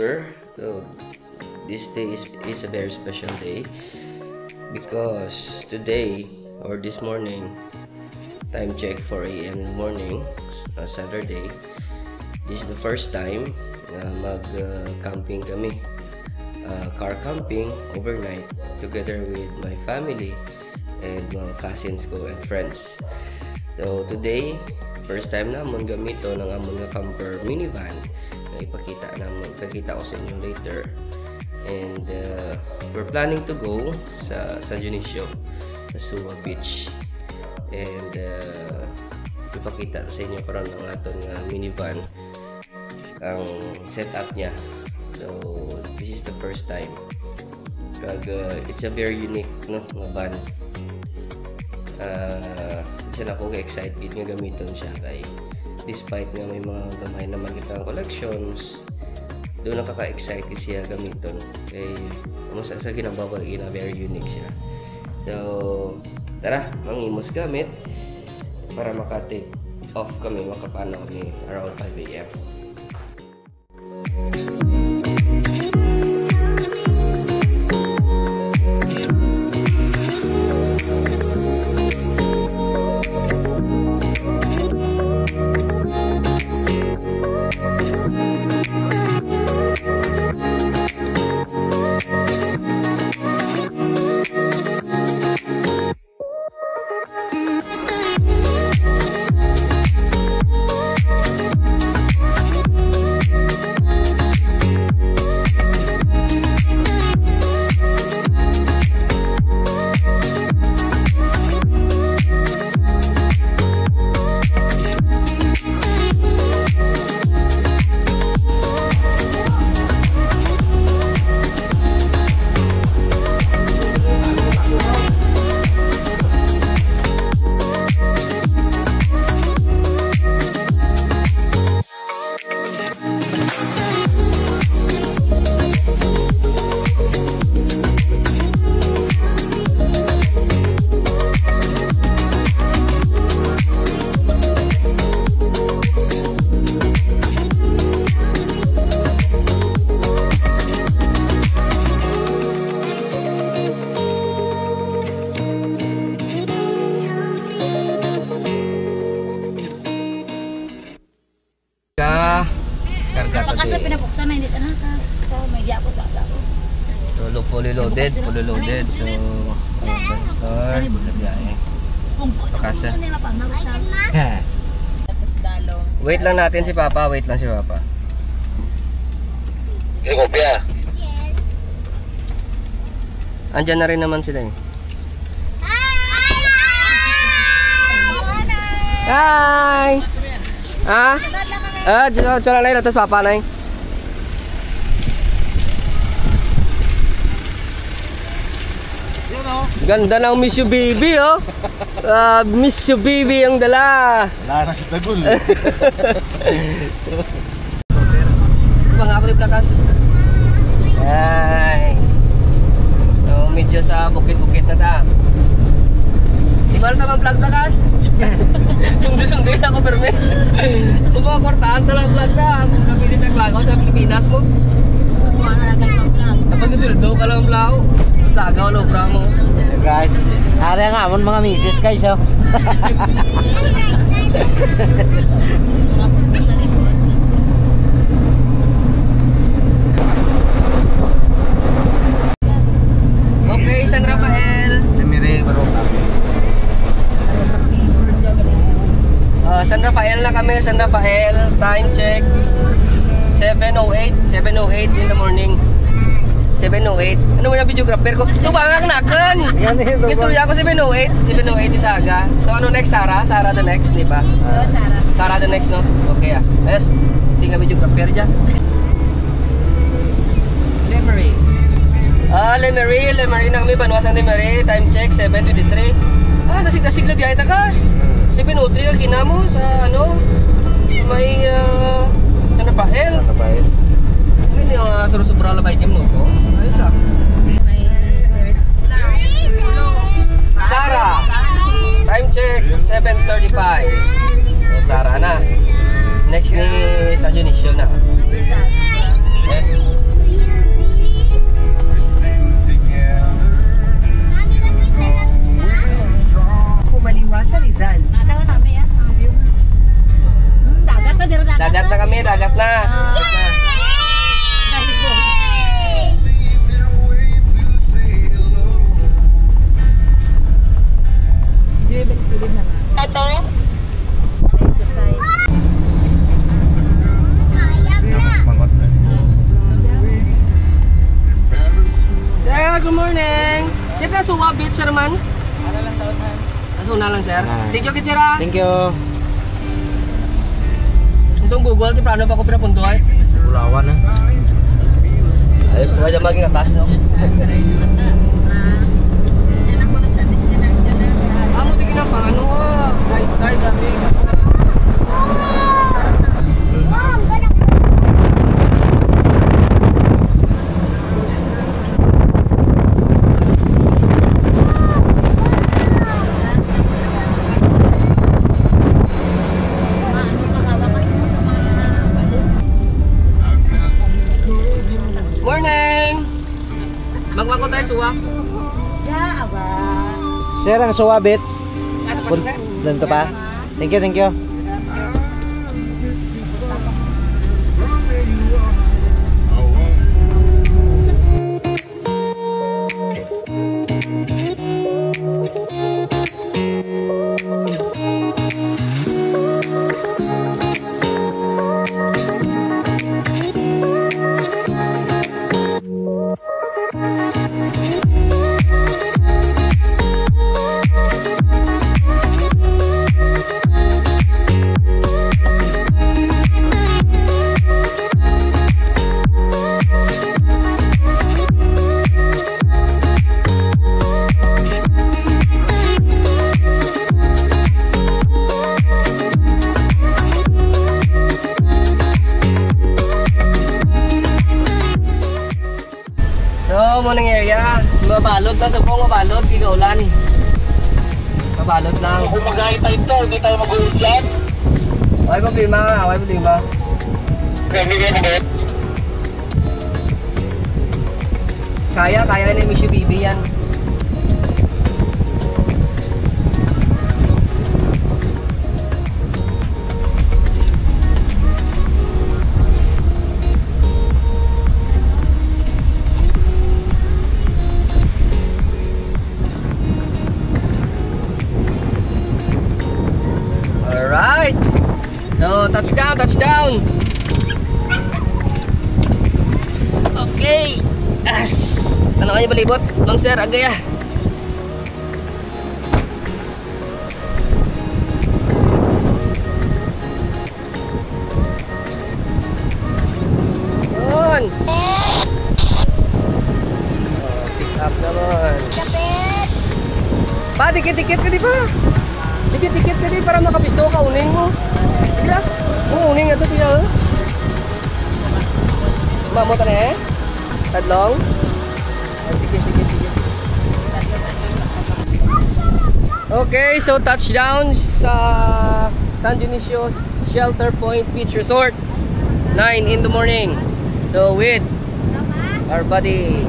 sponsor. So this day is a very special day because today or this morning, time check 4 AM in the morning, Saturday. This is the first time mag-camping kami. Car camping overnight together with my family and mga cousins ko and friends. So today, first time namon gamito ng amon nga camper minivan na ipakita ko sa inyo later. And we're planning to go sa San Dionisio, sa Suwa Beach. And ipakita sa inyo karon ang aton minivan, ang setup niya. So this is the first time. It's a very unique nga van. Isa na ako ka-excited nga gamiton siya kay despite nga may mga gamay na magitang collections, doon nakaka-excited siya gamiton kay sa ginawa ko very unique siya. So tara, mangimos gamit para maka-take off kami, makapano kami around 5 AM. Kasi pinabuksan na hindi ka na may diya po bata ko. So fully loaded. So start sa biyahe. Pakasa. Wait lang natin si Papa, Ini kopya. Andyan na rin naman sila eh. Hi! Dito lang na atas Papa na. Ganda ng Miss You Baby, oh. Miss You Baby ang dala. Wala na si Tagul. Mga ako yung plakas. Nice. So, medyo sa bukit-bukit na ta. Di ba naman vlog plakas? Sundo-sundo yun ako perme. Kung mga kwartaan talang vlog na, kung kapilit na klagaw sa Pilipinas mo. Kuha na lagay ng vlog. Kapag nasuldo ka lang vlog, tapos lagaw lo bra mo. Guys, hari nga amon mga misis guys, oh. Okay, San Rafael. Lemery baru kami. San Rafael na kami, San Rafael. Time check 7:08 in the morning. 7:08. Ano mo na videographer ko? Ito ba ang nakan? Gusto niya ako 7:08 is aga. So ano next, Sarah? Sarah the next, di ba? Sarah the next, no? Okay ah. Yes. Tingnan videographer dyan. Lemery. Lemery na kami. Banwasan Lemery. Time check 7:23. Nasig-nasig na biyahe takas. 7:03 ka ginamo sa ano? Sa may San Rafael. Ini yung surusubra labay team no, boss. Ayos ah. Sarah. Time check 7:35. So Sarah na. Next ni San Dionisio na. Yes. Kumaliwa sa Rizal. Natawa namin yan, mga view. Dagat na, dito dagat. Dagat na kami, dagat na. Dahil ko. Joy, balik-bilid na. Yeah, good morning. Sir na suwa beach, sir man? Aso na lang, sir. Thank you, sir. Thank you. Itong Google, di paano pa ako pinapunduhay? Bulawan na. Ayos, wala dyan maging akas, no? Diyan ako na sa destination na. Mo tingin na pang ano, right, dami. Morning! Magwako tayo, suwa. Ya, aba. Sir, ang suwa bits. Ganito pa. Thank you, thank you. Morning area, mabalot na subong mabalot, gigaulan. Mabalot lang. Kung mag-ahit tayo ito, hindi tayo mag-uusyan. Okay problema nga, okay problema. Kaya ni Miss Bibi yan. Alright. So, touchdown. Okay. As. Ano kayo balibot? Mang sir, agaya. Yun. Pick up naman. Pa, dikit-dikit ka di ba? Dikit-dikit ka di para makapisto ka, uning mo. Sige lang. Uning nga ito siya. Mamot na eh. Tadlong. Sige. Okay, so touchdown sa San Dionisio Shelter Point Beach Resort. 9 in the morning. So with our buddy.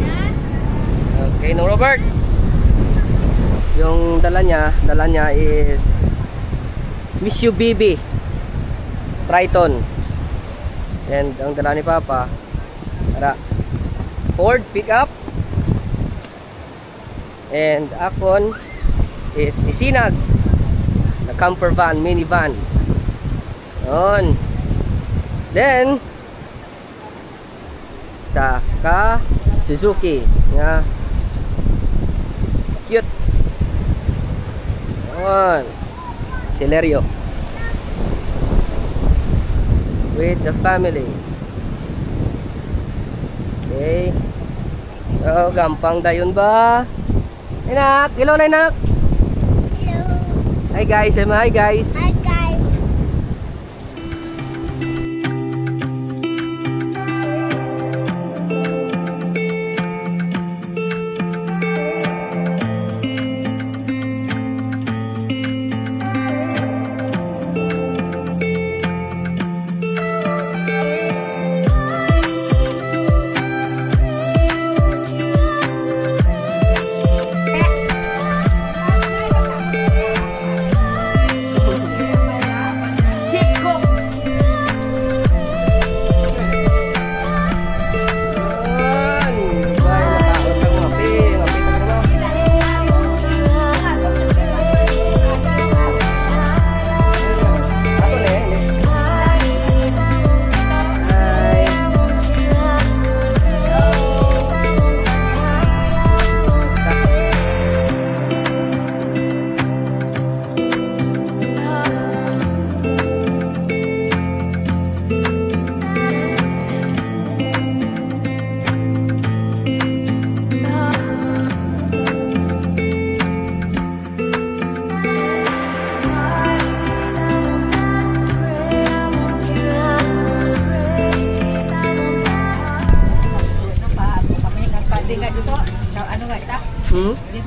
Okay, no Robert. Yung dala niya is Miss Bibi Triton. And ang dala ni Papa Ford pickup. And akon is Sinag na camper van, minivan. Yun. Then sa Suzuki nga cute. Yun. Celerio with the family. Okay. So gampang dayon ba? Enak, hello na enak. Hello. Hi guys, hi guys. Hi guys.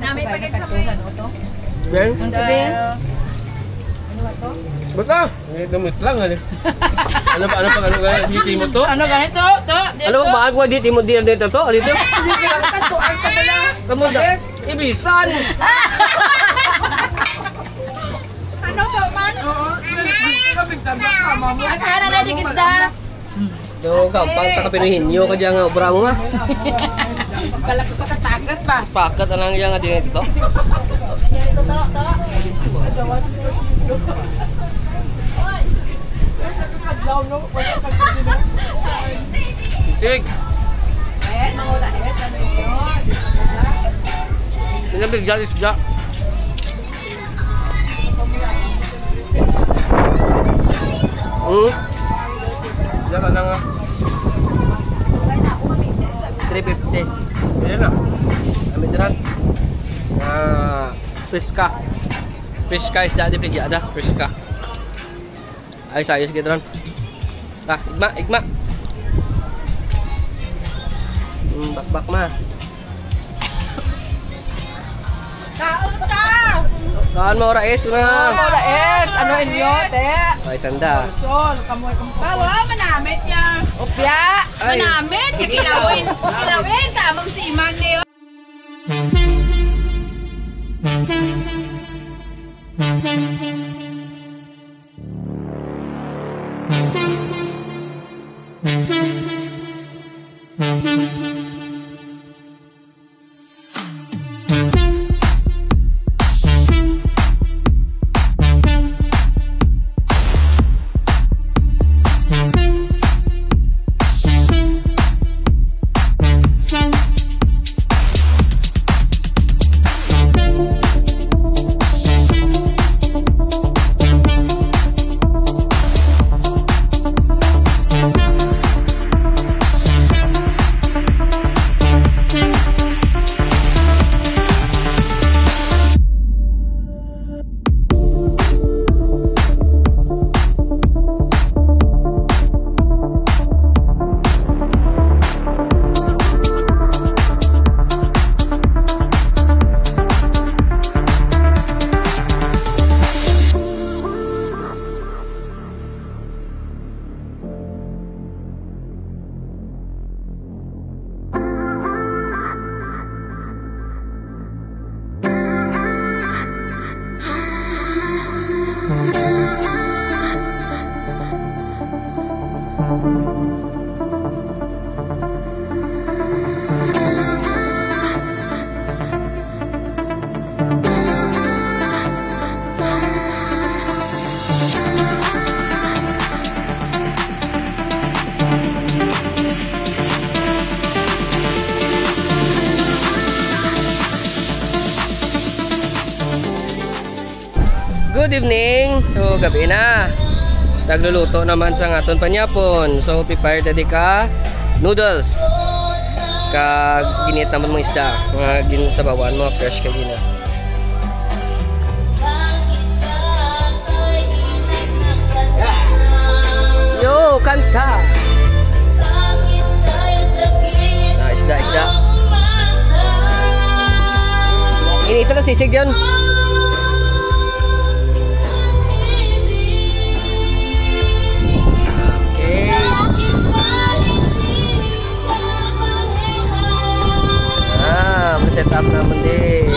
Namin pagkat sa katuhan o to. Yan? Ang sabi. Ano ba to? Bata! Gamit lang ano. Ano pa ganito? Dito mo to? Ano ganito? To? Ano ba bago dito mo dito to? Dito? Dito lang kantuan ka pala. Kamu da. Ibisan. Ano to man? Oo. At hana na di isda. Do ka pang takapinuhin yo ka diyan obra mo nga. Pala ko pagkatakas ba? Pakat anang yang adi dito. Dito to. Sig. Mangula ano yun? Ini bigyan isda. Diyan ka na nga. 350. Yan na. Kami diran. Friska. Friska isda di bigyan ada. Friska. Ay sayos kita ron. Igma. Bak mah. Kaon mo ora es na. Ora es, ano inyo, te? Ay tanda. Sol, kamoy. Bawa, manamit niya. Opya, manamit. Kilawin, tamang si Iman niyo. Good evening. So gabi na. Tagluluto naman sa aton panyapon. So prepare tadi ka noodles. Kag ginit naman mo isda. Mga ginsabawan mo fresh kag gina. Yo, kanta. Nah, isda. Ini ito na sisig yun. Set up naman din.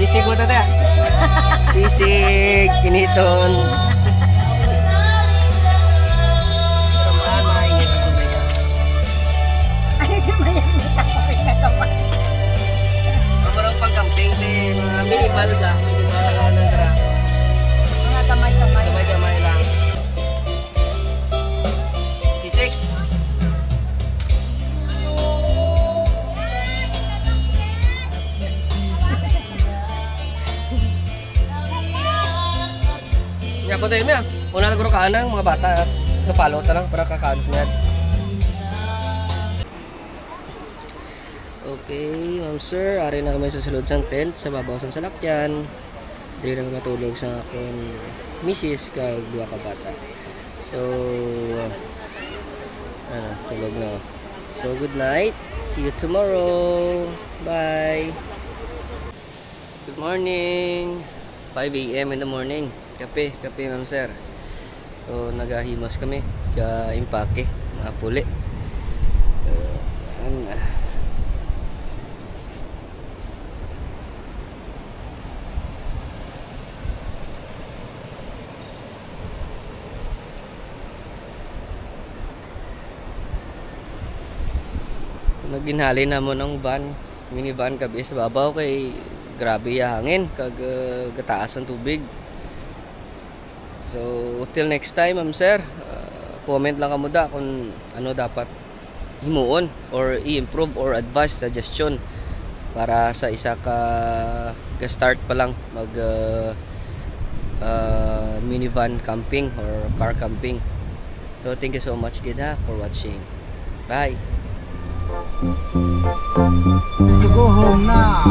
Sisig mo tata. Sisig, kiniton. Kamarang pangkamping di mga minimal da. Mga kamay lang. Sisig. Ako tayo niya. Una nagro ka ng mga bata. Kapalo ta lang para kakaanot niya. Okay, ma'am sir, ari na kami sa sulod sang tent sa babaw sang salakyan. Dili lang matulog sa akong misis kag duha ka bata. So tulog na. So good night. See you tomorrow. Bye. Good morning. 5 AM in the morning. Kape, ma'am sir. So nagahimos kami ka impake nga puli. Naginhali na mo ng van, minivan kabi sa babaw kay grabe ya hangin kag gataas ang tubig. So till next time ma'am sir, comment lang kamo da kung ano dapat himuon or i-improve or advice suggestion para sa isa ka start pa lang mag minivan camping or car camping. So thank you so much kid for watching. Bye. To go home now.